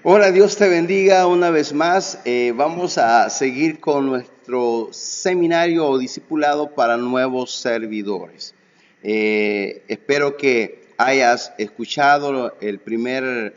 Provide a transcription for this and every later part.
Hola, Dios te bendiga una vez más. Vamos a seguir con nuestro seminario o discipulado para nuevos servidores. Espero que hayas escuchado el primer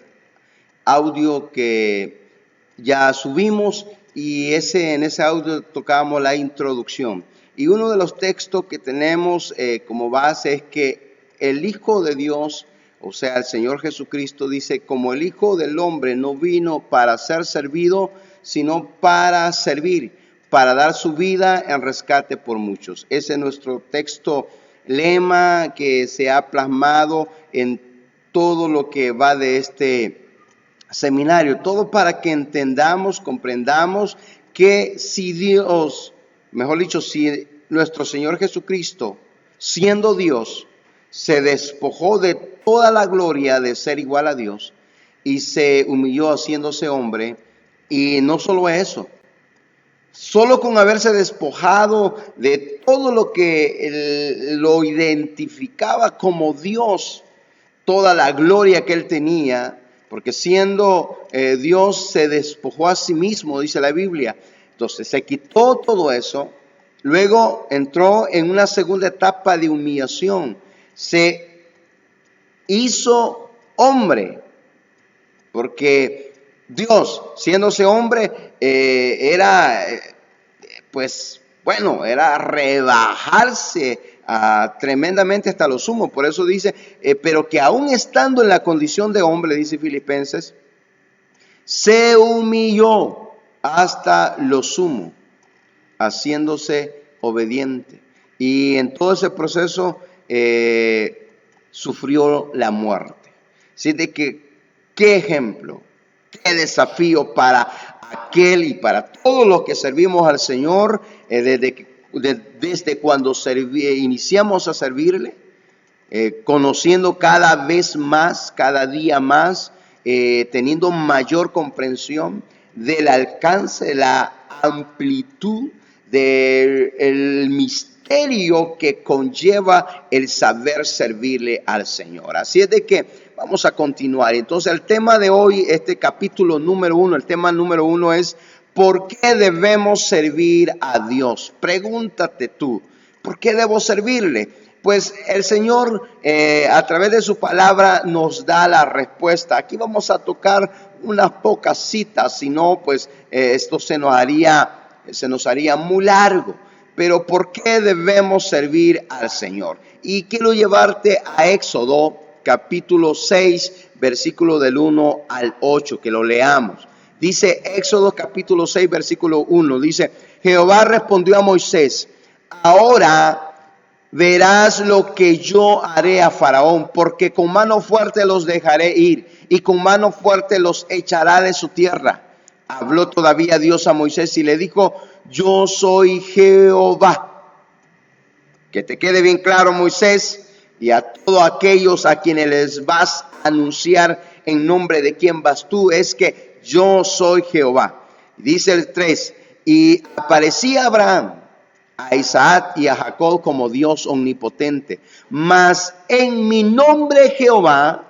audio que ya subimos y en ese audio tocamos la introducción. Y uno de los textos que tenemos como base es que el Hijo de Dios, o sea, el Señor Jesucristo, dice: como el Hijo del Hombre no vino para ser servido, sino para servir, para dar su vida en rescate por muchos. Ese es nuestro texto lema que se ha plasmado en todo lo que va de este seminario, todo para que entendamos, comprendamos que si Dios, mejor dicho, si nuestro Señor Jesucristo, siendo Dios, se despojó de toda la gloria de ser igual a Dios y se humilló haciéndose hombre, y no solo eso, solo con haberse despojado de todo lo que lo identificaba como Dios, toda la gloria que él tenía, porque siendo Dios se despojó a sí mismo, dice la Biblia. Entonces se quitó todo eso, luego entró en una segunda etapa de humillación, se hizo hombre, porque Dios, siéndose hombre, era rebajarse tremendamente hasta lo sumo. Por eso dice, pero que aún estando en la condición de hombre, dice Filipenses, se humilló hasta lo sumo, haciéndose obediente. Y en todo ese proceso sufrió la muerte. Así de que, qué ejemplo, qué desafío para aquel y para todos los que servimos al Señor desde cuando iniciamos a servirle, conociendo cada vez más, cada día más, teniendo mayor comprensión del alcance, la amplitud del misterio que conlleva el saber servirle al Señor. Así es de que vamos a continuar. Entonces el tema de hoy, este capítulo número 1, el tema número 1 es: ¿por qué debemos servir a Dios? Pregúntate tú, ¿por qué debo servirle? Pues el Señor a través de su palabra nos da la respuesta. Aquí vamos a tocar unas pocas citas, si no, pues esto se nos haría muy largo. Pero ¿por qué debemos servir al Señor? Y quiero llevarte a Éxodo capítulo 6, versículo del 1 al 8, que lo leamos. Dice Éxodo capítulo 6, versículo 1, dice: Jehová respondió a Moisés: ahora verás lo que yo haré a Faraón, porque con mano fuerte los dejaré ir, y con mano fuerte los echará de su tierra. Habló todavía Dios a Moisés y le dijo: yo soy Jehová. Que te quede bien claro, Moisés, y a todos aquellos a quienes les vas a anunciar en nombre de quién vas tú, es que yo soy Jehová. Dice el 3: y aparecía a Abraham, a Isaac y a Jacob como Dios omnipotente, mas en mi nombre Jehová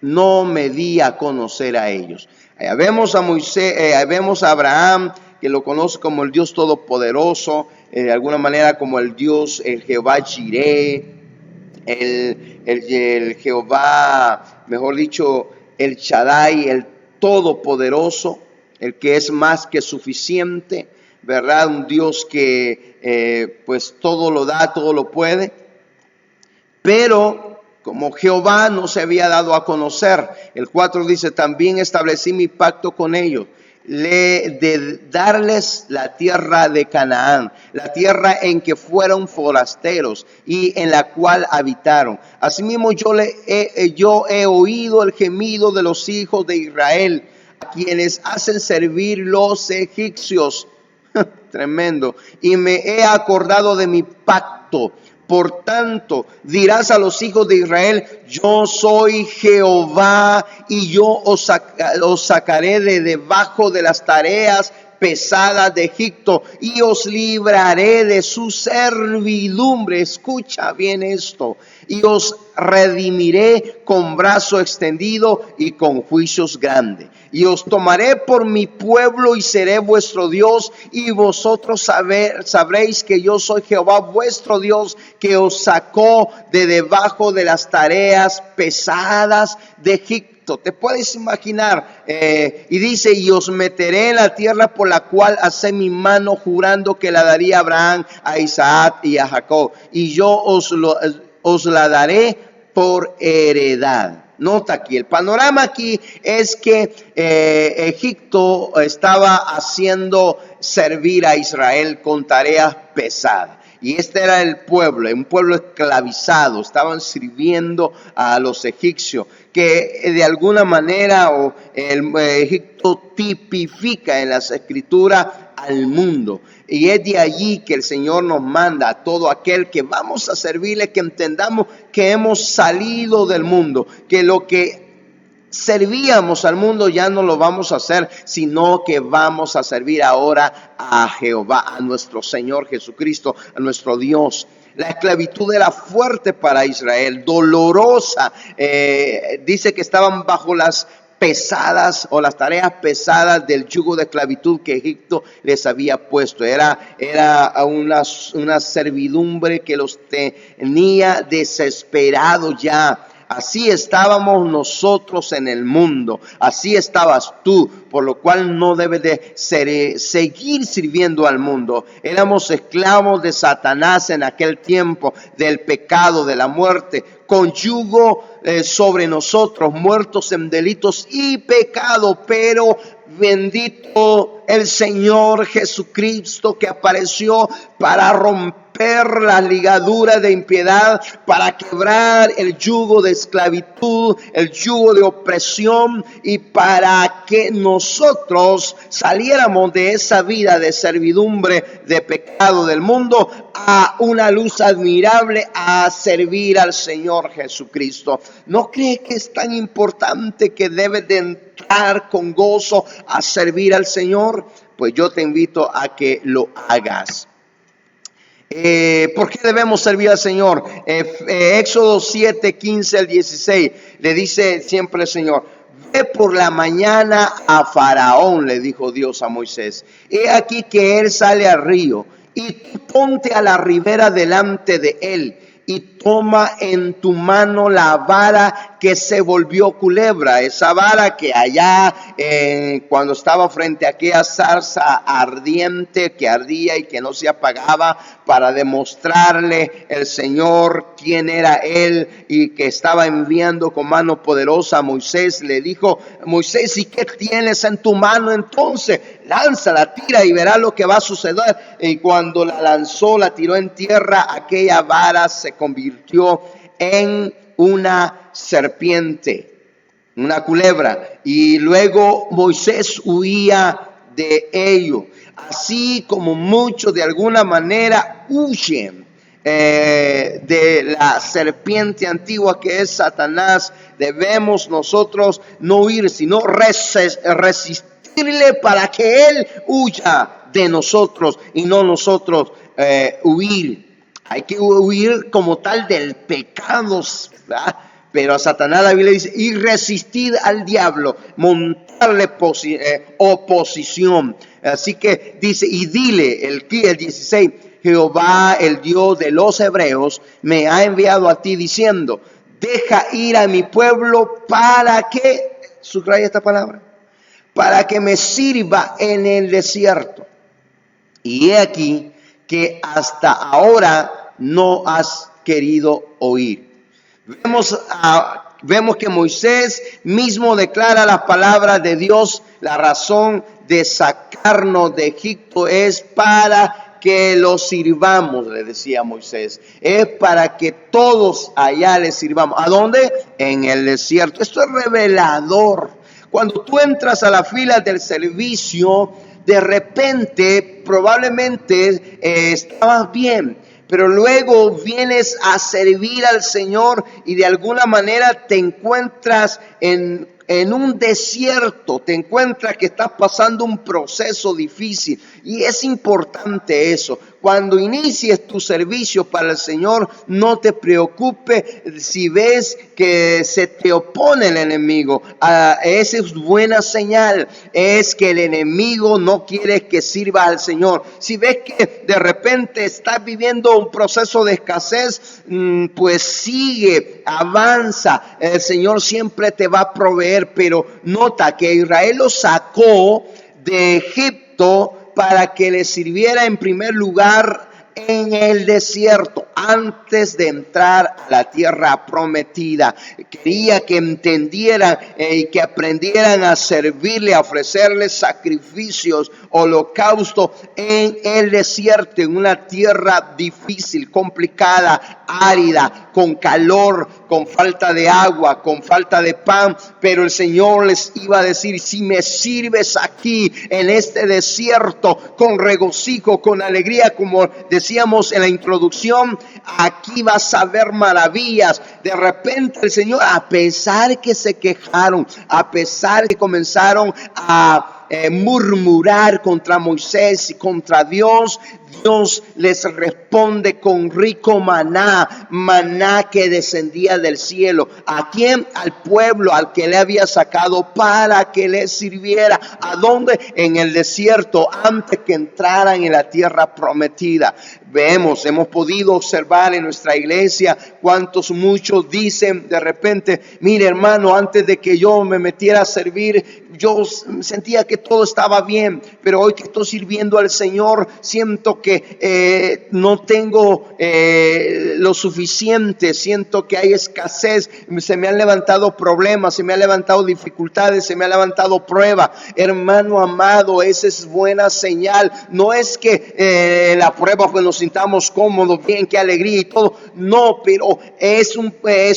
no me di a conocer a ellos. Allá vemos a Moisés, vemos a Abraham, que lo conoce como el Dios todopoderoso, de alguna manera como el Dios, el Jehová Jireh, el Jehová, mejor dicho, el Shaddai, el todopoderoso, el que es más que suficiente, ¿verdad? Un Dios que pues todo lo da, todo lo puede. Pero como Jehová no se había dado a conocer, el 4 dice: también establecí mi pacto con ellos, de darles la tierra de Canaán, la tierra en que fueron forasteros y en la cual habitaron. Asimismo yo he oído el gemido de los hijos de Israel, a quienes hacen servir los egipcios. Tremendo. Y me he acordado de mi pacto. Por tanto, dirás a los hijos de Israel: yo soy Jehová, y yo os sacaré de debajo de las tareas pesadas de Egipto y os libraré de su servidumbre. Escucha bien esto. Y os redimiré con brazo extendido y con juicios grandes. Y os tomaré por mi pueblo y seré vuestro Dios, y vosotros sabréis que yo soy Jehová vuestro Dios, que os sacó de debajo de las tareas pesadas de Egipto. Te puedes imaginar, y dice, y os meteré en la tierra por la cual hacé mi mano, jurando que la daría a Abraham, a Isaac y a Jacob, y yo os la daré por heredad. Nota aquí, el panorama aquí es que Egipto estaba haciendo servir a Israel con tareas pesadas. Y este era el pueblo, un pueblo esclavizado, estaban sirviendo a los egipcios, que de alguna manera el Egipto tipifica en las escrituras al mundo. Y es de allí que el Señor nos manda a todo aquel que vamos a servirle, que entendamos que hemos salido del mundo, que lo que servíamos al mundo ya no lo vamos a hacer, sino que vamos a servir ahora a Jehová, a nuestro Señor Jesucristo, a nuestro Dios. La esclavitud era fuerte para Israel, dolorosa. Dice que estaban bajo las pesadas o las tareas pesadas del yugo de esclavitud que Egipto les había puesto. Era una servidumbre que los tenía desesperados ya. Así estábamos nosotros en el mundo, así estabas tú, por lo cual no debes de seguir sirviendo al mundo. Éramos esclavos de Satanás en aquel tiempo, del pecado, de la muerte, con yugo sobre nosotros, muertos en delitos y pecado, pero bendito el Señor Jesucristo, que apareció para romper las ligaduras de impiedad, para quebrar el yugo de esclavitud, el yugo de opresión, y para que nosotros saliéramos de esa vida de servidumbre, de pecado del mundo, a una luz admirable, a servir al Señor Jesucristo. ¿No crees que es tan importante que debes de entrar con gozo a servir al Señor? Pues yo te invito a que lo hagas. ¿Por qué debemos servir al Señor? Éxodo 7, 15 al 16, le dice siempre el Señor: ve por la mañana a Faraón, le dijo Dios a Moisés. He aquí que él sale al río, y tú ponte a la ribera delante de él, y toma en tu mano la vara que se volvió culebra, esa vara que allá cuando estaba frente a aquella zarza ardiente que ardía y que no se apagaba, para demostrarle el Señor quién era él y que estaba enviando con mano poderosa a Moisés. Le dijo: Moisés, ¿y qué tienes en tu mano? Entonces lánzala, tira y verás lo que va a suceder. Y cuando la lanzó, la tiró en tierra, aquella vara se convirtió en una serpiente, una culebra, y luego Moisés huía de ello. Así como muchos de alguna manera huyen de la serpiente antigua que es Satanás, debemos nosotros no huir, sino resistirle para que él huya de nosotros y no nosotros huir. Hay que huir como tal del pecado, ¿verdad? Pero a Satanás la Biblia dice: y resistid al diablo, montarle oposición. Así que dice: y dile, el 16, Jehová, el Dios de los hebreos, me ha enviado a ti diciendo: deja ir a mi pueblo para que, subraya esta palabra, para que me sirva en el desierto. Y he aquí que hasta ahora no has querido oír. Vemos que Moisés mismo declara las palabras de Dios. La razón de sacarnos de Egipto es para que lo sirvamos, le decía Moisés. Es para que todos allá le sirvamos. ¿A dónde? En el desierto. Esto es revelador. Cuando tú entras a la fila del servicio, de repente probablemente estabas bien, pero luego vienes a servir al Señor y de alguna manera te encuentras en un desierto, te encuentras que estás pasando un proceso difícil. Y es importante eso. Cuando inicies tu servicio para el Señor, no te preocupes si ves que se te opone el enemigo. Esa es buena señal. Es que el enemigo no quiere que sirva al Señor. Si ves que de repente estás viviendo un proceso de escasez, pues sigue, avanza. El Señor siempre te va a proveer. Pero nota que Israel lo sacó de Egipto para que le sirviera en primer lugar en el desierto, antes de entrar a la tierra prometida. Quería que entendieran y que aprendieran a servirle, a ofrecerle sacrificios, holocausto en el desierto, en una tierra difícil, complicada, árida, con calor, con falta de agua, con falta de pan. Pero el Señor les iba a decir: si me sirves aquí en este desierto con regocijo, con alegría, como decíamos en la introducción, aquí vas a ver maravillas. De repente el Señor, a pesar que se quejaron, a pesar que comenzaron a murmurar contra Moisés y contra Dios, Dios les responde con rico maná, maná que descendía del cielo. ¿A quién? Al pueblo al que le había sacado para que le sirviera. ¿A dónde? En el desierto, antes que entraran en la tierra prometida. Hemos podido observar en nuestra iglesia muchos dicen de repente: mire, hermano, antes de que yo me metiera a servir, yo sentía que todo estaba bien, pero hoy que estoy sirviendo al Señor, siento que no tengo lo suficiente, siento que hay escasez, se me han levantado problemas, se me han levantado dificultades, se me ha levantado prueba. Hermano amado, esa es buena señal. No es que la prueba pues nos sintamos cómodos, bien, qué alegría y todo, no, pero es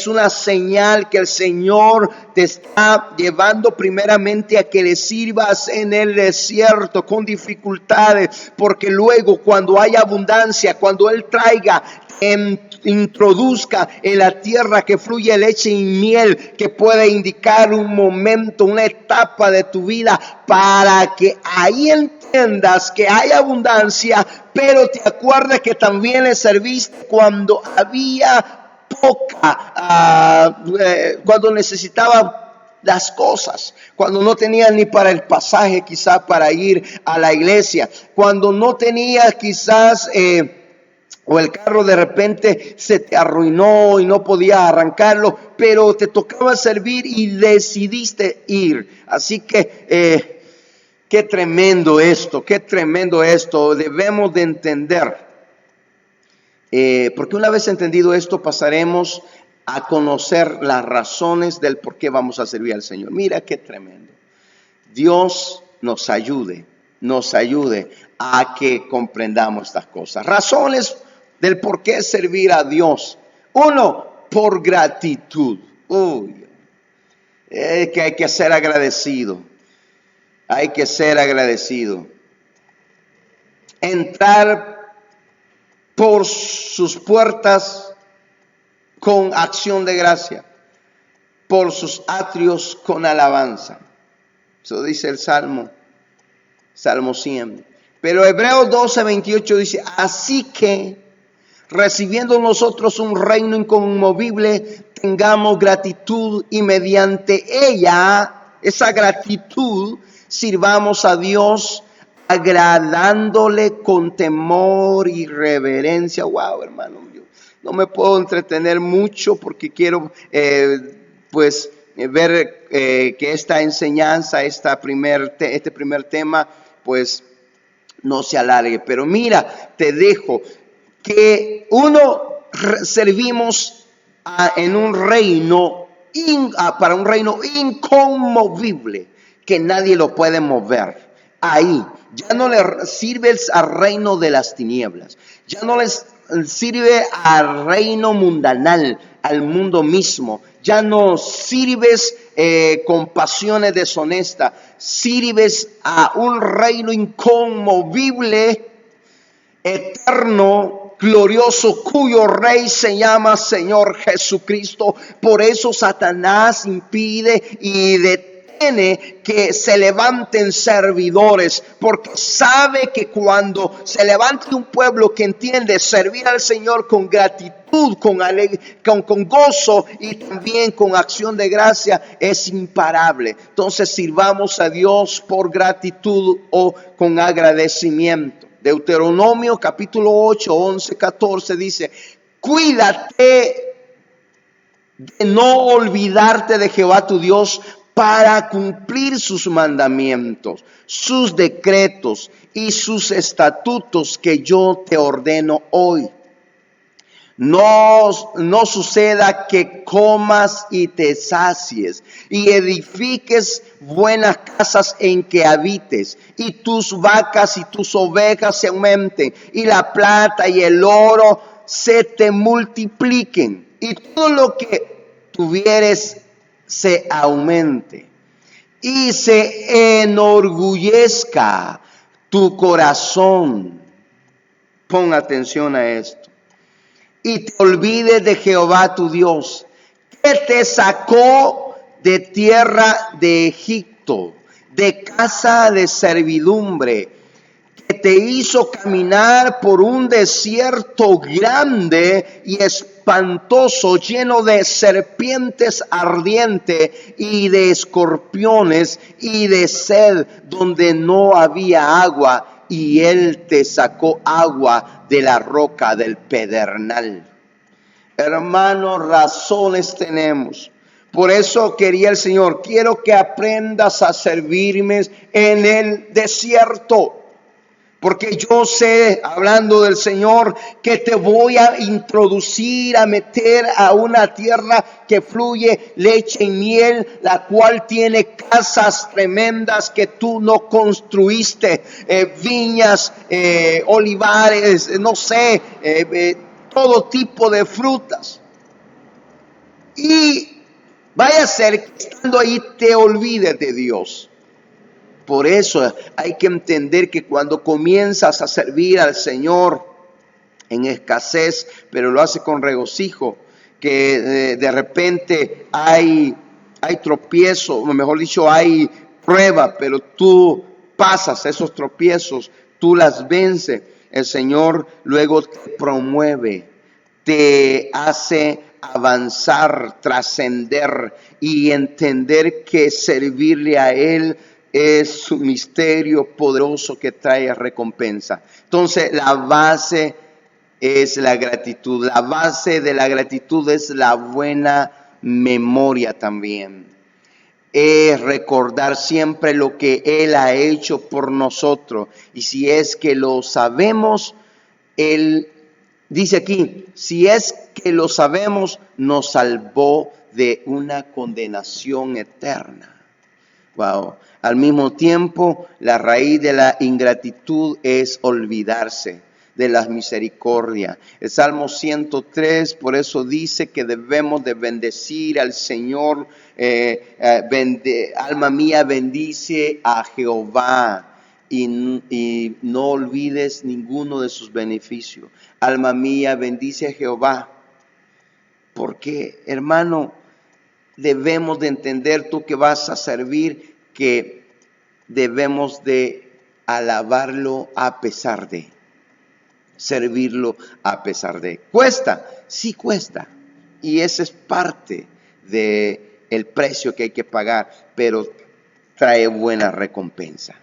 una señal que el Señor te está llevando primeramente a que le sirvas en el desierto con dificultades, porque luego cuando haya abundancia, cuando Él traiga, introduzca en la tierra que fluye leche y miel, que puede indicar un momento, una etapa de tu vida, para que ahí entiendas que hay abundancia, pero te acuerdas que también le serviste cuando había poca, cuando necesitaba las cosas, cuando no tenías ni para el pasaje quizás para ir a la iglesia, cuando no tenías quizás o el carro de repente se te arruinó y no podías arrancarlo, pero te tocaba servir y decidiste ir. Así que qué tremendo esto, debemos de entender, porque una vez entendido esto pasaremos a conocer las razones del por qué vamos a servir al Señor. Mira qué tremendo. Dios nos ayude a que comprendamos estas cosas. Razones del por qué servir a Dios. Uno, por gratitud. Que hay que ser agradecido. Hay que ser agradecido. Entrar por sus puertas con acción de gracia, por sus atrios con alabanza. Eso dice el Salmo 100. Pero Hebreos 12:28 dice: así que, recibiendo nosotros un reino inconmovible, tengamos gratitud y mediante ella, esa gratitud, sirvamos a Dios, agradándole con temor y reverencia. Wow, hermano, yo no me puedo entretener mucho porque quiero ver que esta enseñanza, este primer tema, pues no se alargue. Pero mira, te dejo que servimos en un reino, para un reino inconmovible, que nadie lo puede mover. Ahí ya no le sirves al reino de las tinieblas, ya no les sirve al reino mundanal, al mundo mismo, ya no sirves con pasiones deshonestas, sirves a un reino inconmovible, eterno, glorioso cuyo rey se llama Señor Jesucristo. Por eso Satanás impide y detiene que se levanten servidores, porque sabe que cuando se levante un pueblo que entiende servir al Señor con gratitud, con gozo y también con acción de gracia, es imparable. Entonces sirvamos a Dios por gratitud o con agradecimiento. Deuteronomio capítulo 8, 11, 14 dice: cuídate de no olvidarte de Jehová tu Dios para cumplir sus mandamientos, sus decretos y sus estatutos que yo te ordeno hoy. No suceda que comas y te sacies y edifiques buenas casas en que habites, y tus vacas y tus ovejas se aumenten, y la plata y el oro se te multipliquen, y todo lo que tuvieres se aumente, y se enorgullezca tu corazón. Pon atención a esto. Y te olvides de Jehová tu Dios, que te sacó de tierra de Egipto, de casa de servidumbre, que te hizo caminar por un desierto grande y espantoso, lleno de serpientes ardientes y de escorpiones y de sed, donde no había agua, y él te sacó agua de la roca del pedernal. Hermanos, razones tenemos. Por eso quería el Señor: quiero que aprendas a servirme en el desierto. Porque yo sé, hablando del Señor, que te voy a introducir, a meter a una tierra que fluye leche y miel, la cual tiene casas tremendas que tú no construiste, viñas, olivares, no sé, todo tipo de frutas. Y vaya a ser que estando ahí te olvides de Dios. Por eso hay que entender que cuando comienzas a servir al Señor en escasez, pero lo hace con regocijo, que de repente hay tropiezo, o mejor dicho, hay prueba, pero tú pasas esos tropiezos, tú las vences. El Señor luego te promueve, te hace avanzar, trascender y entender que servirle a Él es su misterio poderoso que trae recompensa. Entonces la base es la gratitud. La base de la gratitud es la buena memoria también. Es recordar siempre lo que Él ha hecho por nosotros. Y si es que lo sabemos, Él dice aquí, si es que lo sabemos, nos salvó de una condenación eterna. Wow. Al mismo tiempo, la raíz de la ingratitud es olvidarse de las misericordias. El Salmo 103, por eso dice que debemos de bendecir al Señor. Alma mía, bendice a Jehová y no olvides ninguno de sus beneficios. Alma mía, bendice a Jehová. Porque, hermano, debemos de entender, tú que vas a servir, que debemos de alabarlo a pesar de, servirlo a pesar de. ¿Cuesta? Sí cuesta. Y ese es parte del precio que hay que pagar, pero trae buena recompensa.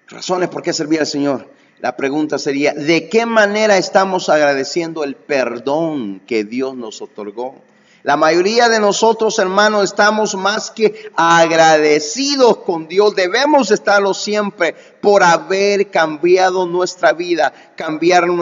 Razones por qué servir al Señor. La pregunta sería, ¿de qué manera estamos agradeciendo el perdón que Dios nos otorgó? La mayoría de nosotros, hermanos, estamos más que agradecidos con Dios. Debemos estarlo siempre por haber cambiado nuestra vida,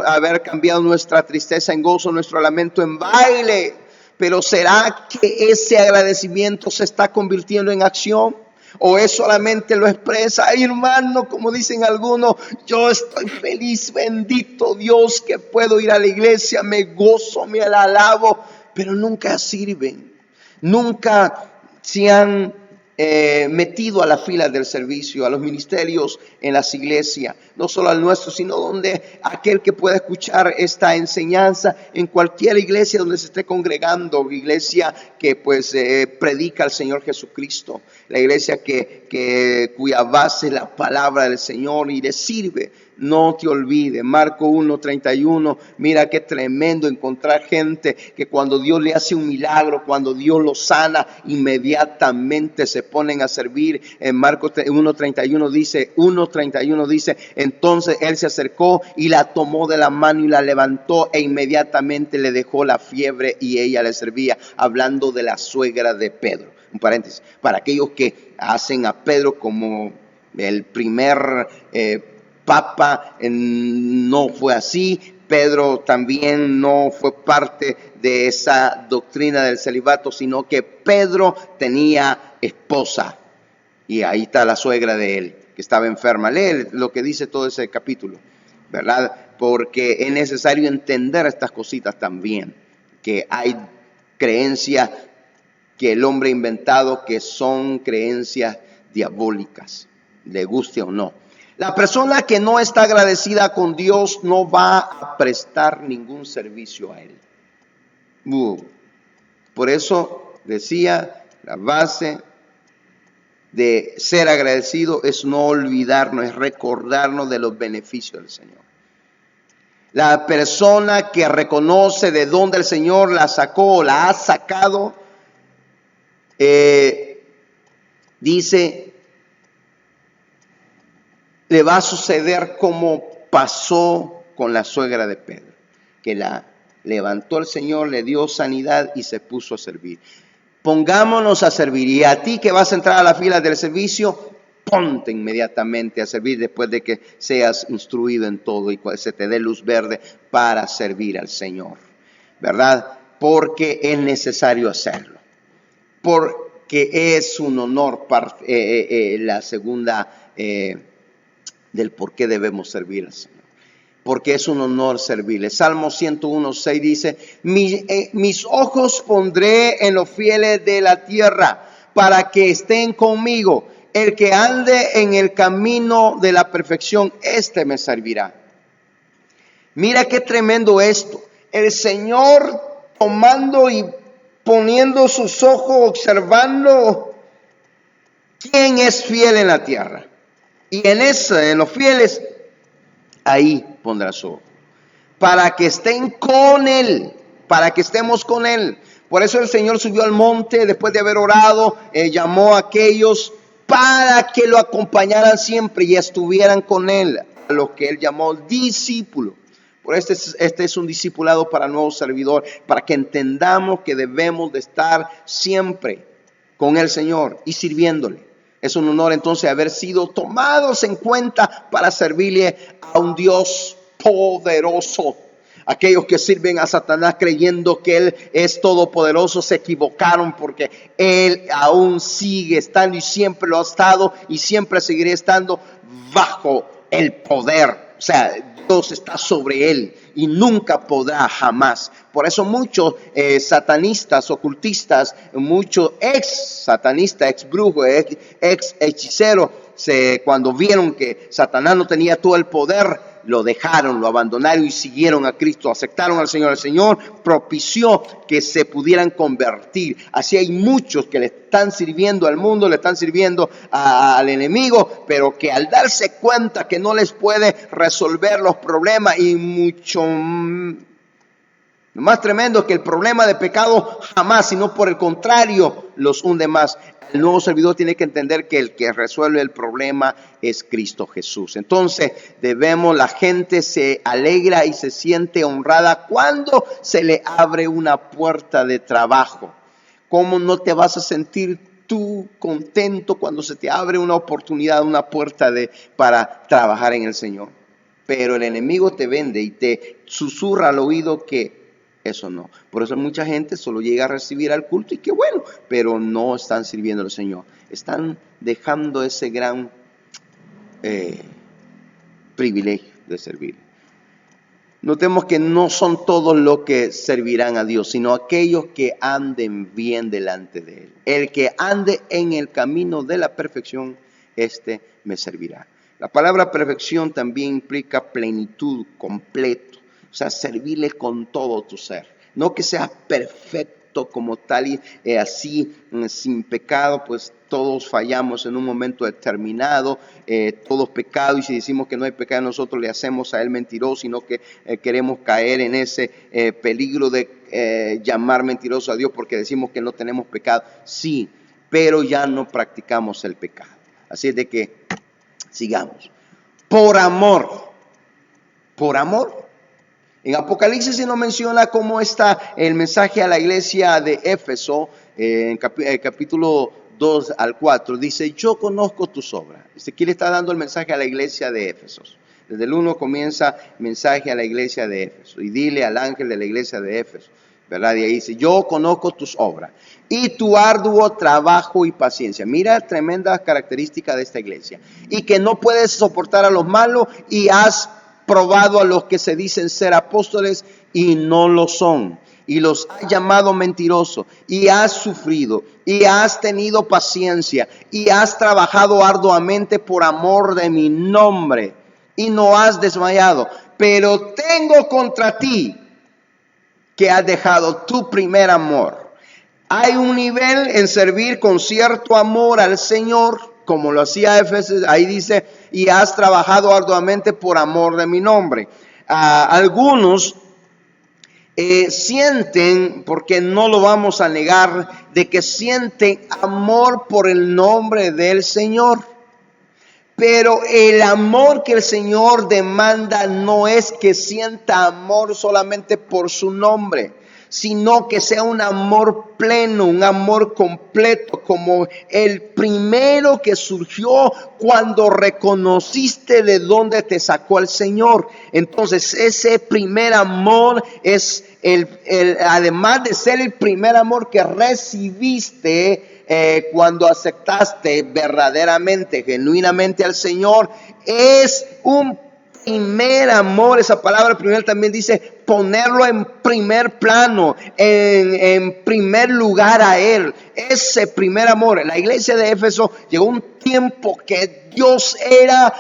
haber cambiado nuestra tristeza en gozo, nuestro lamento en baile. Pero ¿será que ese agradecimiento se está convirtiendo en acción? ¿O es solamente lo expresa? Ay, hermano, como dicen algunos, yo estoy feliz, bendito Dios que puedo ir a la iglesia, me gozo, me alabo. Pero nunca sirven, nunca se han metido a la fila del servicio, a los ministerios en las iglesias, no solo al nuestro, sino donde aquel que pueda escuchar esta enseñanza en cualquier iglesia donde se esté congregando, iglesia que pues predica al Señor Jesucristo, la iglesia cuya base es la palabra del Señor y le sirve. No te olvides, Marco 1:31, mira qué tremendo encontrar gente que cuando Dios le hace un milagro, cuando Dios lo sana, inmediatamente se ponen a servir. En Marco 1:31 dice, entonces él se acercó y la tomó de la mano y la levantó e inmediatamente le dejó la fiebre y ella le servía, hablando de la suegra de Pedro. Un paréntesis, para aquellos que hacen a Pedro como el primer Papa, no fue así. Pedro también no fue parte de esa doctrina del celibato, sino que Pedro tenía esposa. Y ahí está la suegra de él, que estaba enferma. Lee lo que dice todo ese capítulo, ¿verdad? Porque es necesario entender estas cositas también, que hay creencias que el hombre ha inventado que son creencias diabólicas, le guste o no. La persona que no está agradecida con Dios no va a prestar ningún servicio a Él. Por eso decía, la base de ser agradecido es no olvidarnos, es recordarnos de los beneficios del Señor. La persona que reconoce de dónde el Señor la sacó o la ha sacado, dice, le va a suceder como pasó con la suegra de Pedro, que la levantó el Señor, le dio sanidad y se puso a servir. Pongámonos a servir. Y a ti que vas a entrar a la fila del servicio, ponte inmediatamente a servir después de que seas instruido en todo y se te dé luz verde para servir al Señor, ¿verdad? Porque es necesario hacerlo. Porque es un honor, la segunda del por qué debemos servir al Señor. Porque es un honor servirle. Salmo 101:6 dice, mis ojos pondré en los fieles de la tierra para que estén conmigo. El que ande en el camino de la perfección, este me servirá. Mira qué tremendo esto. El Señor tomando y poniendo sus ojos, observando quién es fiel en la tierra. Y en los fieles, ahí pondrá su ojo. Para que estén con Él, para que estemos con Él. Por eso el Señor subió al monte después de haber orado, llamó a aquellos para que lo acompañaran siempre y estuvieran con Él, a los que Él llamó discípulos. Por este es un discipulado para el nuevo servidor, para que entendamos que debemos de estar siempre con el Señor y sirviéndole. Es un honor entonces haber sido tomados en cuenta para servirle a un Dios poderoso. Aquellos que sirven a Satanás creyendo que Él es todopoderoso se equivocaron, porque Él aún sigue estando y siempre lo ha estado y siempre seguirá estando bajo el poder. O sea, Dios está sobre Él y nunca podrá jamás. Por eso muchos satanistas, ocultistas, muchos ex satanistas, ex brujos, ex hechiceros, cuando vieron que Satanás no tenía todo el poder, lo dejaron, lo abandonaron y siguieron a Cristo, aceptaron al Señor. El Señor propició que se pudieran convertir. Así hay muchos que le están sirviendo al mundo, le están sirviendo al enemigo, pero que al darse cuenta que no les puede resolver los problemas, y mucho más tremendo que el problema de pecado jamás, sino por el contrario, los hunde más. El nuevo servidor tiene que entender que el que resuelve el problema es Cristo Jesús. Entonces la gente se alegra y se siente honrada cuando se le abre una puerta de trabajo. ¿Cómo no te vas a sentir tú contento cuando se te abre una oportunidad, una puerta para trabajar en el Señor? Pero el enemigo te vende y te susurra al oído que eso no. Por eso mucha gente solo llega a recibir al culto y qué bueno, pero no están sirviendo al Señor. Están dejando ese gran privilegio de servir. Notemos que no son todos los que servirán a Dios, sino aquellos que anden bien delante de Él. El que ande en el camino de la perfección, este me servirá. La palabra perfección también implica plenitud, completo. O sea, servirle con todo tu ser. No que seas perfecto como tal y así, sin pecado, pues todos fallamos en un momento determinado, todos pecados, y si decimos que no hay pecado, nosotros le hacemos a Él mentiroso, sino que queremos caer en ese peligro de llamar mentiroso a Dios porque decimos que no tenemos pecado. Sí, pero ya no practicamos el pecado. Así es de que sigamos. Por amor. Por amor. En Apocalipsis se nos menciona cómo está el mensaje a la iglesia de Éfeso, en capítulo 2 al 4. Dice, yo conozco tus obras. Aquí le está dando el mensaje a la iglesia de Éfeso. Desde el 1 comienza el mensaje a la iglesia de Éfeso. Y dile al ángel de la iglesia de Éfeso, ¿verdad? Y ahí dice, yo conozco tus obras y tu arduo trabajo y paciencia. Mira tremendas características de esta iglesia. Y que no puedes soportar a los malos y has probado a los que se dicen ser apóstoles y no lo son. Y los has llamado mentirosos y has sufrido y has tenido paciencia y has trabajado arduamente por amor de mi nombre y no has desmayado. Pero tengo contra ti que has dejado tu primer amor. Hay un nivel en servir con cierto amor al Señor, como lo hacía Éfeso. Ahí dice, y has trabajado arduamente por amor de mi nombre. Algunos sienten, porque no lo vamos a negar, de que sienten amor por el nombre del Señor. Pero el amor que el Señor demanda no es que sienta amor solamente por su nombre, sino que sea un amor pleno, un amor completo, como el primero que surgió cuando reconociste de dónde te sacó el Señor. Entonces ese primer amor es además de ser el primer amor que recibiste cuando aceptaste verdaderamente, genuinamente al Señor, es un primer amor. Esa palabra primer también dice ponerlo en primer plano, en primer lugar a Él. Ese primer amor. En la iglesia de Éfeso llegó un tiempo que Dios era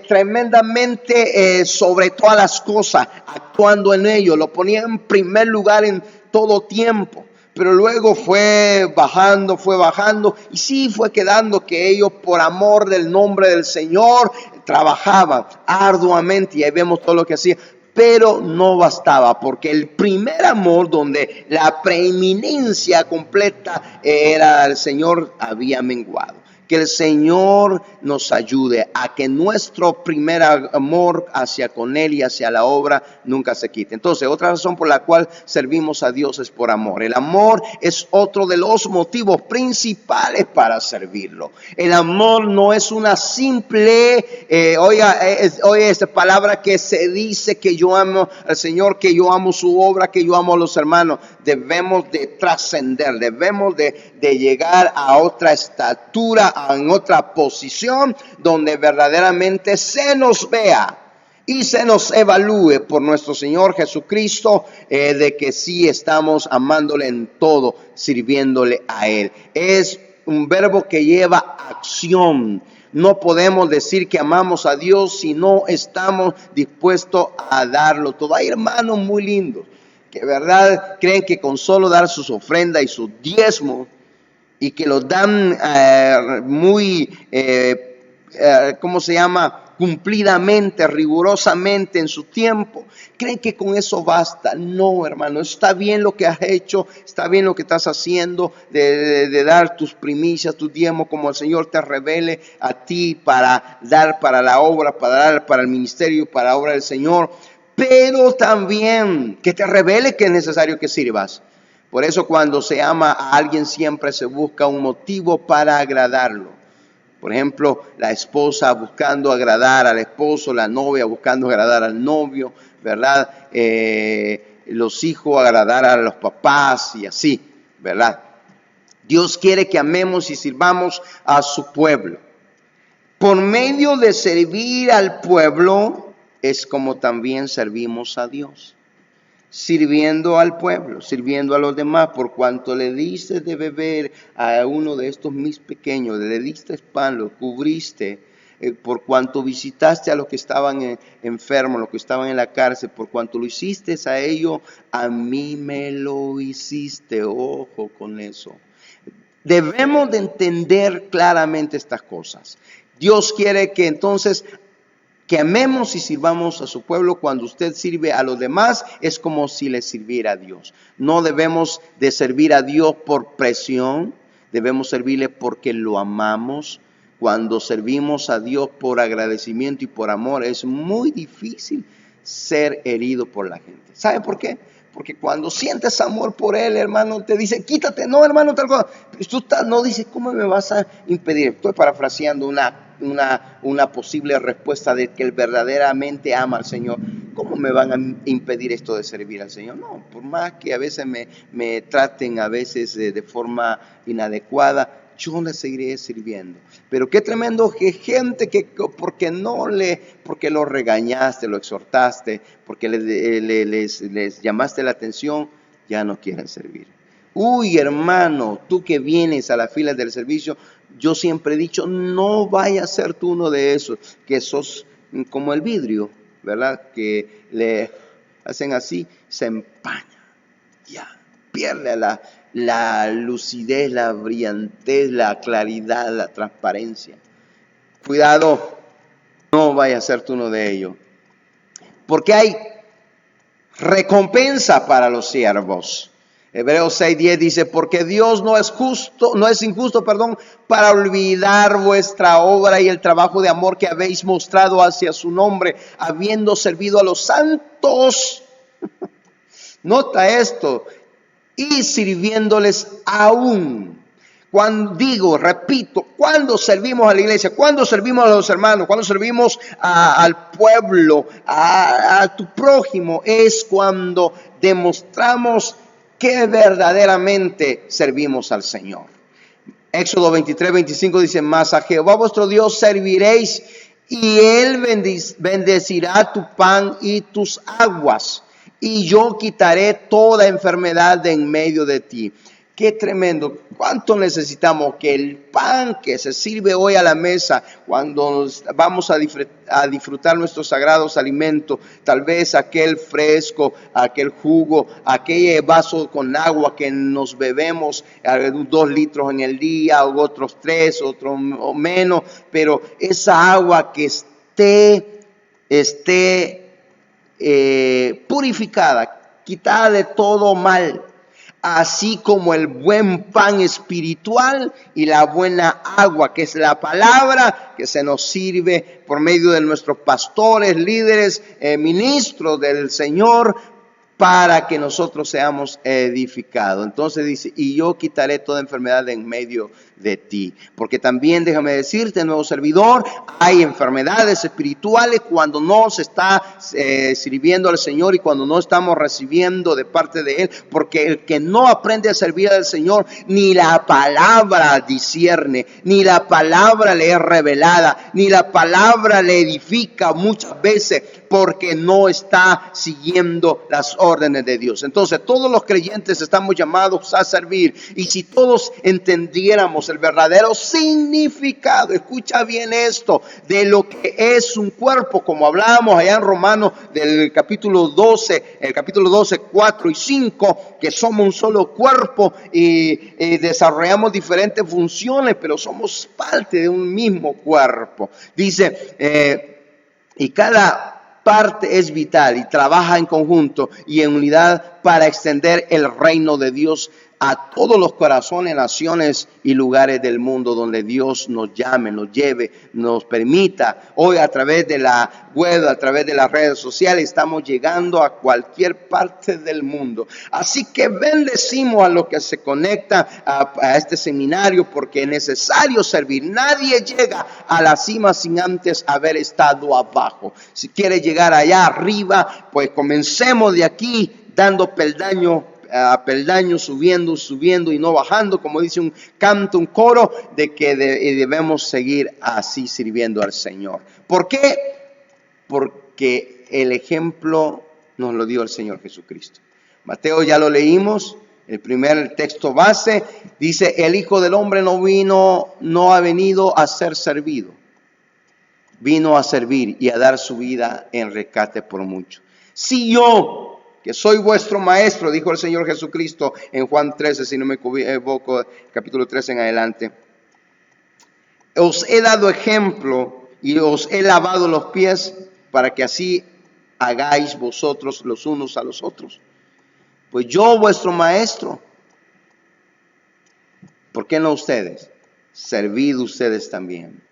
tremendamente sobre todas las cosas, actuando en ello. Lo ponía en primer lugar en todo tiempo. Pero luego fue bajando y sí fue quedando que ellos por amor del nombre del Señor trabajaban arduamente y ahí vemos todo lo que hacían. Pero no bastaba, porque el primer amor donde la preeminencia completa era el Señor había menguado. Que el Señor nos ayude a que nuestro primer amor hacia con Él y hacia la obra nunca se quite. Entonces, otra razón por la cual servimos a Dios es por amor. El amor es otro de los motivos principales para servirlo. El amor no es una simple, oiga esta palabra que se dice que yo amo al Señor, que yo amo su obra, que yo amo a los hermanos. Debemos de trascender, debemos de llegar a otra estatura, en otra posición donde verdaderamente se nos vea y se nos evalúe por nuestro Señor Jesucristo, de que sí estamos amándole en todo, sirviéndole a Él. Es un verbo que lleva acción. No podemos decir que amamos a Dios si no estamos dispuestos a darlo todo. Hay hermanos muy lindos que verdad creen que con solo dar sus ofrendas y sus diezmos, y que los dan muy, ¿cómo se llama? Cumplidamente, rigurosamente en su tiempo. Creen que con eso basta. No, hermano, está bien lo que has hecho, está bien lo que estás haciendo, de dar tus primicias, tus diezmos, como el Señor te revele a ti para dar para la obra, para dar para el ministerio, para la obra del Señor. Pero también que te revele que es necesario que sirvas. Por eso cuando se ama a alguien siempre se busca un motivo para agradarlo. Por ejemplo, la esposa buscando agradar al esposo, la novia buscando agradar al novio, ¿verdad? Los hijos agradar a los papás y así, ¿verdad? Dios quiere que amemos y sirvamos a su pueblo. Por medio de servir al pueblo, es como también servimos a Dios. Sirviendo al pueblo, sirviendo a los demás, por cuanto le diste de beber a uno de estos mis pequeños, le diste pan, lo cubriste, por cuanto visitaste a los que estaban enfermos, los que estaban en la cárcel, por cuanto lo hiciste a ellos, a mí me lo hiciste. Ojo con eso. Debemos de entender claramente estas cosas. Dios quiere que entonces que amemos y sirvamos a su pueblo. Cuando usted sirve a los demás, es como si le sirviera a Dios. No debemos de servir a Dios por presión, debemos servirle porque lo amamos. Cuando servimos a Dios por agradecimiento y por amor, es muy difícil ser herido por la gente. ¿Sabe por qué? Porque cuando sientes amor por él, hermano, te dice, quítate, no, hermano, tal cosa. Tú no dices, ¿cómo me vas a impedir? Estoy parafraseando una posible respuesta de que él verdaderamente ama al Señor. ¿Cómo me van a impedir esto de servir al Señor? No, por más que a veces me traten a veces de forma inadecuada, yo le seguiré sirviendo. Pero qué tremendo que gente que porque lo regañaste, lo exhortaste, porque les llamaste la atención, ya no quieren servir. Uy, hermano, tú que vienes a las filas del servicio, yo siempre he dicho, no vaya a ser tú uno de esos, que sos como el vidrio, ¿verdad? Que le hacen así, se empaña, ya, pierde la lucidez, la brillantez, la claridad, la transparencia. Cuidado, no vaya a ser tú uno de ellos. Porque hay recompensa para los siervos. Hebreos 6:10 dice, porque Dios no es injusto, para olvidar vuestra obra y el trabajo de amor que habéis mostrado hacia su nombre, habiendo servido a los santos. Nota esto, y sirviéndoles aún. Repito, cuando servimos a la iglesia, cuando servimos a los hermanos, cuando servimos al pueblo, a tu prójimo, es cuando demostramos que verdaderamente servimos al Señor. Éxodo 23:25 dice, mas a Jehová vuestro Dios serviréis y Él bendecirá tu pan y tus aguas, y yo quitaré toda enfermedad de en medio de ti. Qué tremendo. ¿Cuánto necesitamos que el pan que se sirve hoy a la mesa, cuando vamos a disfrutar nuestros sagrados alimentos, tal vez aquel fresco, aquel jugo, aquel vaso con agua que nos bebemos, 2 litros en el día, o otros 3, otros o menos, pero esa agua que esté purificada, quitada de todo mal, así como el buen pan espiritual y la buena agua, que es la palabra que se nos sirve por medio de nuestros pastores, líderes, ministros del Señor, para que nosotros seamos edificados. Entonces dice, y yo quitaré toda enfermedad de en medio de ti. Porque también, déjame decirte, nuevo servidor, hay enfermedades espirituales cuando no se está sirviendo al Señor y cuando no estamos recibiendo de parte de Él. Porque el que no aprende a servir al Señor, ni la palabra discierne, ni la palabra le es revelada, ni la palabra le edifica muchas veces, porque no está siguiendo las órdenes de Dios. Entonces todos los creyentes estamos llamados a servir, y si todos entendiéramos el verdadero significado, escucha bien esto, de lo que es un cuerpo, como hablábamos allá en Romanos del capítulo 12, 4 y 5, que somos un solo cuerpo y desarrollamos diferentes funciones, pero somos parte de un mismo cuerpo. Dice, y cada parte es vital y trabaja en conjunto y en unidad para extender el reino de Dios a todos los corazones, naciones y lugares del mundo donde Dios nos llame, nos lleve, nos permita. Hoy a través de la web, a través de las redes sociales, estamos llegando a cualquier parte del mundo. Así que bendecimos a los que se conectan a este seminario, porque es necesario servir. Nadie llega a la cima sin antes haber estado abajo. Si quiere llegar allá arriba, pues comencemos de aquí dando peldaño a peldaño, subiendo y no bajando, como dice un canto, un coro, de que debemos seguir así sirviendo al Señor. ¿Por qué? Porque el ejemplo nos lo dio el Señor Jesucristo. Mateo ya lo leímos, el primer texto base, dice, el Hijo del Hombre no ha venido a ser servido, vino a servir y a dar su vida en rescate por muchos. Si yo, que soy vuestro maestro, dijo el Señor Jesucristo en Juan 13, si no me equivoco, capítulo 13 en adelante, os he dado ejemplo y os he lavado los pies para que así hagáis vosotros los unos a los otros. Pues yo, vuestro maestro, ¿por qué no ustedes? Servid ustedes también,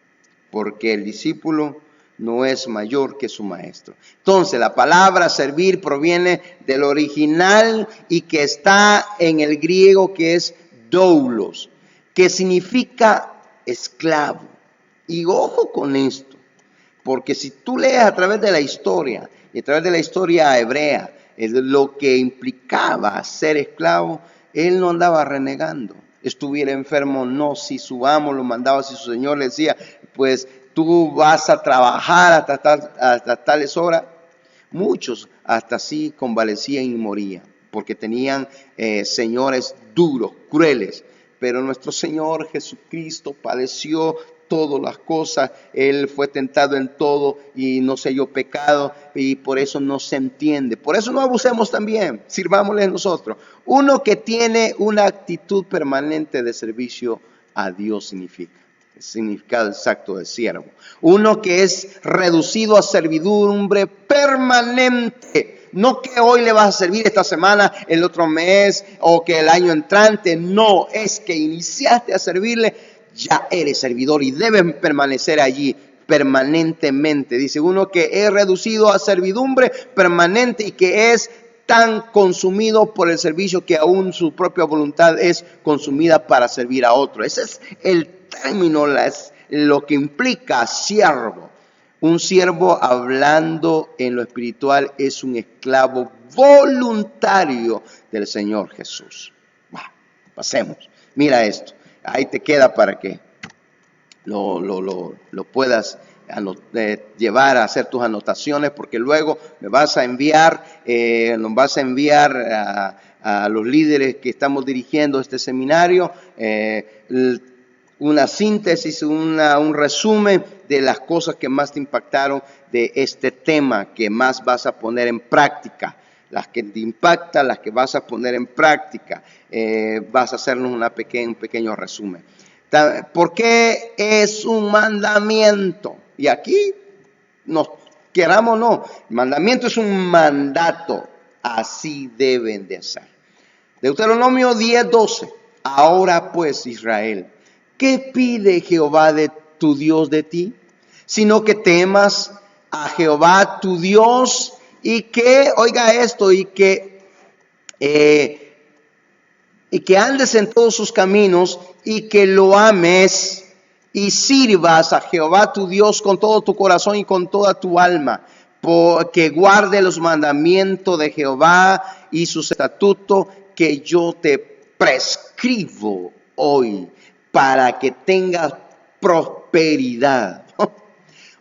porque el discípulo no es mayor que su maestro. Entonces, la palabra servir proviene del original y que está en el griego, que es doulos, que significa esclavo. Y ojo con esto, porque si tú lees a través de la historia, y a través de la historia hebrea, lo que implicaba ser esclavo, él no andaba renegando. Estuviera enfermo, no, si su amo lo mandaba, si su señor le decía, pues tú vas a trabajar hasta tales horas. Muchos hasta así convalecían y morían, porque tenían señores duros, crueles. Pero nuestro Señor Jesucristo padeció todas las cosas, Él fue tentado en todo y no se halló pecado, y por eso no se entiende. Por eso no abusemos también, sirvámosle nosotros. Uno que tiene una actitud permanente de servicio a Dios significa. El significado exacto de siervo. Uno que es reducido a servidumbre permanente. No que hoy le vas a servir esta semana, el otro mes o que el año entrante. No, es que iniciaste a servirle, ya eres servidor y debes permanecer allí permanentemente. Dice uno que es reducido a servidumbre permanente y que es tan consumido por el servicio que aún su propia voluntad es consumida para servir a otro. Ese es el término, lo que implica siervo. Un siervo, hablando en lo espiritual, es un esclavo voluntario del Señor Jesús. Pasemos. Mira esto. Ahí te queda para que lo puedas llevar a hacer tus anotaciones, porque luego me vas a enviar, nos vas a enviar a los líderes que estamos dirigiendo este seminario, una síntesis, un resumen de las cosas que más te impactaron de este tema, que más vas a poner en práctica. Las que te impactan, las que vas a poner en práctica, vas a hacernos un pequeño resumen. ¿Por qué es un mandamiento? Y aquí, nos queramos o no, el mandamiento es un mandato, así deben de ser. Deuteronomio 10:12, ahora pues Israel, ¿qué pide Jehová de tu Dios de ti? Sino que temas a Jehová tu Dios y que, oiga esto, y que andes en todos sus caminos y que lo ames y sirvas a Jehová tu Dios con todo tu corazón y con toda tu alma, que guarde los mandamientos de Jehová y sus estatutos que yo te prescribo hoy para que tengas prosperidad.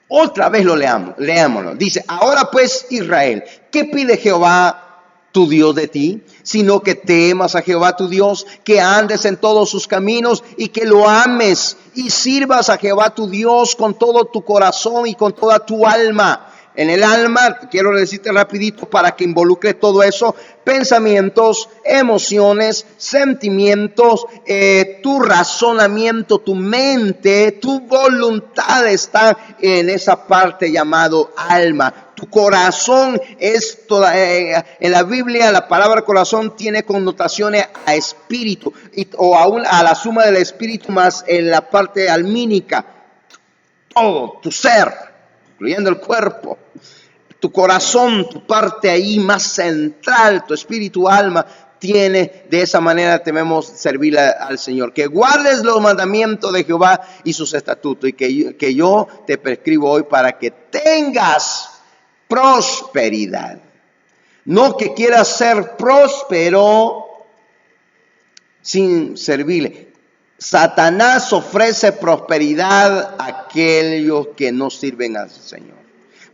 Otra vez lo leámoslo. Dice, ahora pues Israel, ¿qué pide Jehová tu Dios de ti? Sino que temas a Jehová tu Dios, que andes en todos sus caminos y que lo ames y sirvas a Jehová tu Dios con todo tu corazón y con toda tu alma. En el alma, quiero decirte rapidito para que involucre todo eso, pensamientos, emociones, sentimientos, tu razonamiento, tu mente, tu voluntad está en esa parte llamado alma. Tu corazón es toda, en la Biblia la palabra corazón tiene connotaciones a espíritu o aún a la suma del espíritu más en la parte almínica. Todo, tu ser, incluyendo el cuerpo, tu corazón, tu parte ahí más central, tu espíritu, alma, tiene, de esa manera debemos servir al Señor. Que guardes los mandamientos de Jehová y sus estatutos y que yo te prescribo hoy para que tengas prosperidad. No que quieras ser próspero sin servirle. Satanás ofrece prosperidad a aquellos que no sirven al Señor.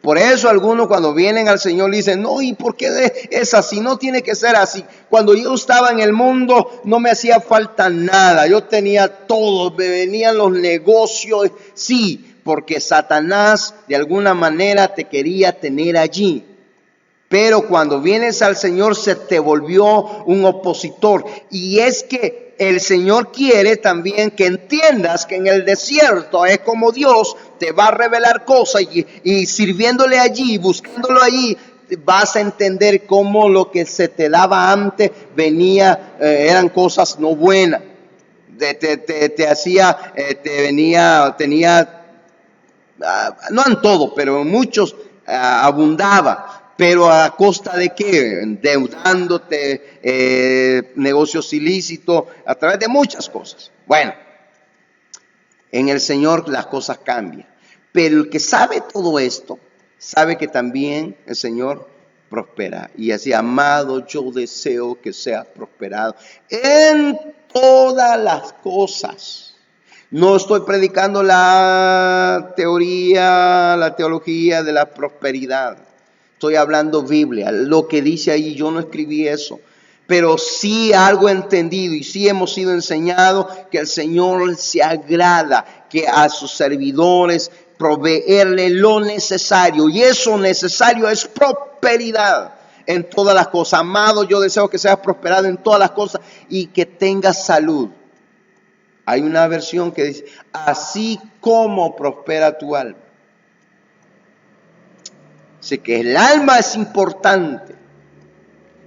Por eso algunos cuando vienen al Señor dicen, no, ¿y por qué es así? No tiene que ser así. Cuando yo estaba en el mundo no me hacía falta nada. Yo tenía todo, me venían los negocios. Sí, porque Satanás de alguna manera te quería tener allí. Pero cuando vienes al Señor se te volvió un opositor. Y es que el Señor quiere también que entiendas que en el desierto es como Dios te va a revelar cosas y sirviéndole allí, buscándolo allí, vas a entender cómo lo que se te daba antes venía, eran cosas no buenas. Tenía, no en todo, pero en muchos abundaba. Pero a costa de qué? Endeudándote, negocios ilícitos, a través de muchas cosas. Bueno, en el Señor las cosas cambian. Pero el que sabe todo esto, sabe que también el Señor prospera. Y así, amado, yo deseo que seas prosperado en todas las cosas. No estoy predicando la teología de la prosperidad. Estoy hablando Biblia, lo que dice ahí, yo no escribí eso. Pero sí algo he entendido y sí hemos sido enseñados que el Señor se agrada que a sus servidores proveerle lo necesario. Y eso necesario es prosperidad en todas las cosas. Amado, yo deseo que seas prosperado en todas las cosas y que tengas salud. Hay una versión que dice, así como prospera tu alma. Sé que el alma es importante,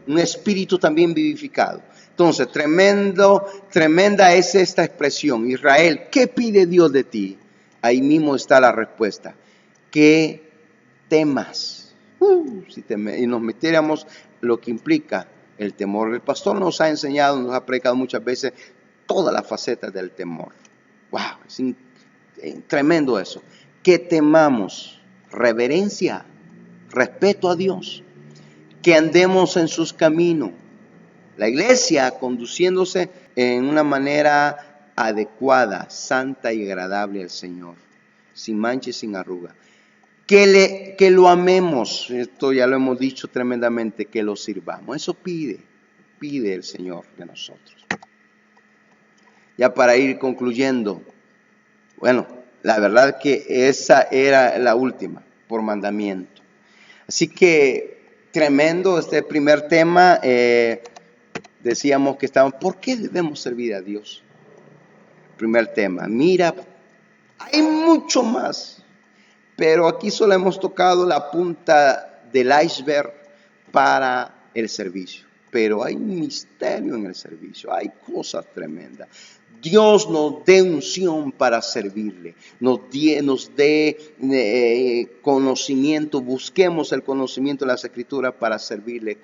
un espíritu también vivificado. Entonces, tremenda es esta expresión. Israel, ¿qué pide Dios de ti? Ahí mismo está la respuesta. Que temas. Y nos metiéramos lo que implica el temor. El pastor nos ha enseñado, nos ha predicado muchas veces todas las facetas del temor. Wow, es tremendo eso. Que temamos, reverencia, respeto a Dios, que andemos en sus caminos. La iglesia conduciéndose en una manera adecuada, santa y agradable al Señor, sin mancha y sin arruga. Que lo amemos, esto ya lo hemos dicho tremendamente, que lo sirvamos. Eso pide el Señor de nosotros. Ya para ir concluyendo, bueno, la verdad que esa era la última, por mandamiento. Así que tremendo este primer tema. Decíamos que estábamos, ¿por qué debemos servir a Dios? Primer tema. Mira, hay mucho más, pero aquí solo hemos tocado la punta del iceberg para el servicio. Pero hay un misterio en el servicio, hay cosas tremendas. Dios nos dé unción para servirle, nos dé conocimiento, busquemos el conocimiento de las Escrituras para servirle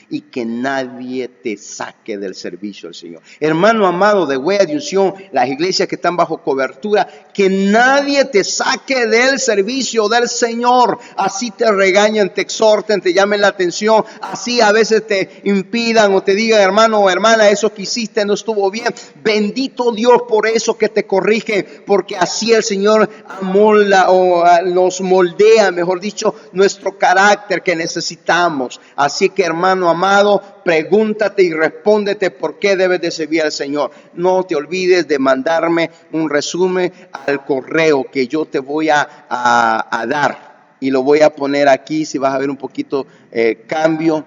y que nadie te saque del servicio al Señor. Hermano amado de Huella de Unción, las iglesias que están bajo cobertura, que nadie te saque del servicio del Señor. Así te regañan, te exhorten, te llamen la atención, así a veces te impidan o te digan, hermano o hermana, eso que hiciste no estuvo bien. Bendito Dios por eso que te corrigen, porque así el Señor nos moldea, mejor dicho, nuestro carácter que necesitamos. Así que, hermano amado, pregúntate y respóndete por qué debes de servir al Señor. No te olvides de mandarme un resumen al correo que yo te voy a dar, y lo voy a poner aquí, si vas a ver un poquito cambio,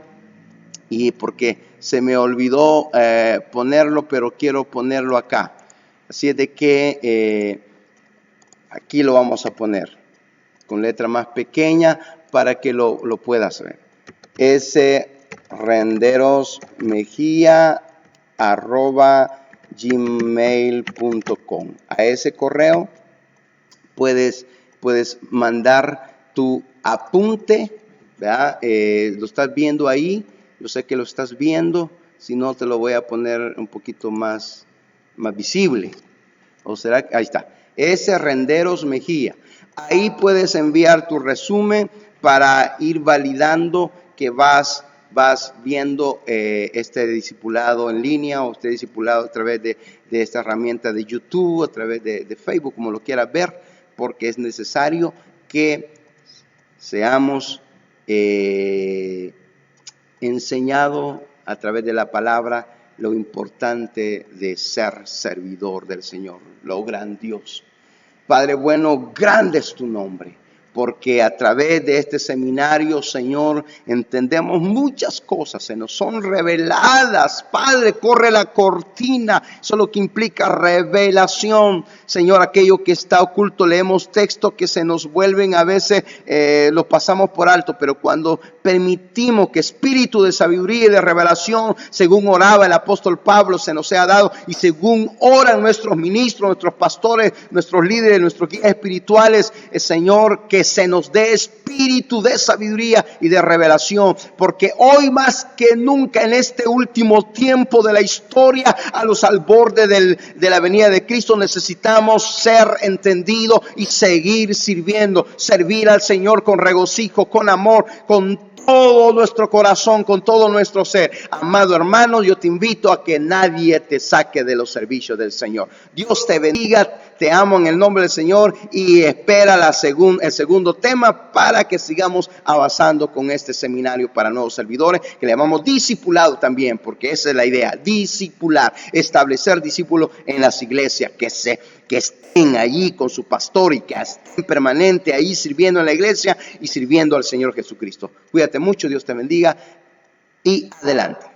y porque se me olvidó ponerlo, pero quiero ponerlo acá. Así es de que aquí lo vamos a poner con letra más pequeña para que lo puedas ver. renderosmejia@gmail.com. A ese correo puedes mandar tu apunte, ¿verdad? Lo estás viendo ahí, yo sé que lo estás viendo, si no te lo voy a poner un poquito más visible. O será, ahí está, Renderos Mejía. Ahí puedes enviar tu resumen para ir validando que vas viendo este discipulado en línea o este discipulado a través de esta herramienta de YouTube, a través de Facebook, como lo quieras ver, porque es necesario que seamos enseñados a través de la palabra lo importante de ser servidor del Señor, lo grandioso. Padre bueno, grande es tu nombre, porque a través de este seminario, Señor, entendemos muchas cosas, se nos son reveladas. Padre, corre la cortina, eso es lo que implica revelación. Señor, aquello que está oculto, leemos textos que se nos vuelven a veces, los pasamos por alto, pero cuando permitimos que espíritu de sabiduría y de revelación, según oraba el apóstol Pablo, se nos sea dado, y según oran nuestros ministros, nuestros pastores, nuestros líderes, nuestros guías espirituales, Señor, que se nos dé espíritu de sabiduría y de revelación, porque hoy más que nunca en este último tiempo de la historia, a los al borde de la venida de Cristo, necesitamos ser entendidos y seguir sirviendo, servir al Señor con regocijo, con amor, con todo nuestro corazón, con todo nuestro ser. Amado hermano, yo te invito a que nadie te saque de los servicios del Señor. Dios te bendiga, te amo en el nombre del Señor y espera el segundo tema para que sigamos avanzando con este seminario para nuevos servidores, que le llamamos discipulado también, porque esa es la idea, discipular, establecer discípulos en las iglesias, que estén allí con su pastor y que estén permanente ahí sirviendo en la iglesia y sirviendo al Señor Jesucristo. Cuídate mucho, Dios te bendiga y adelante.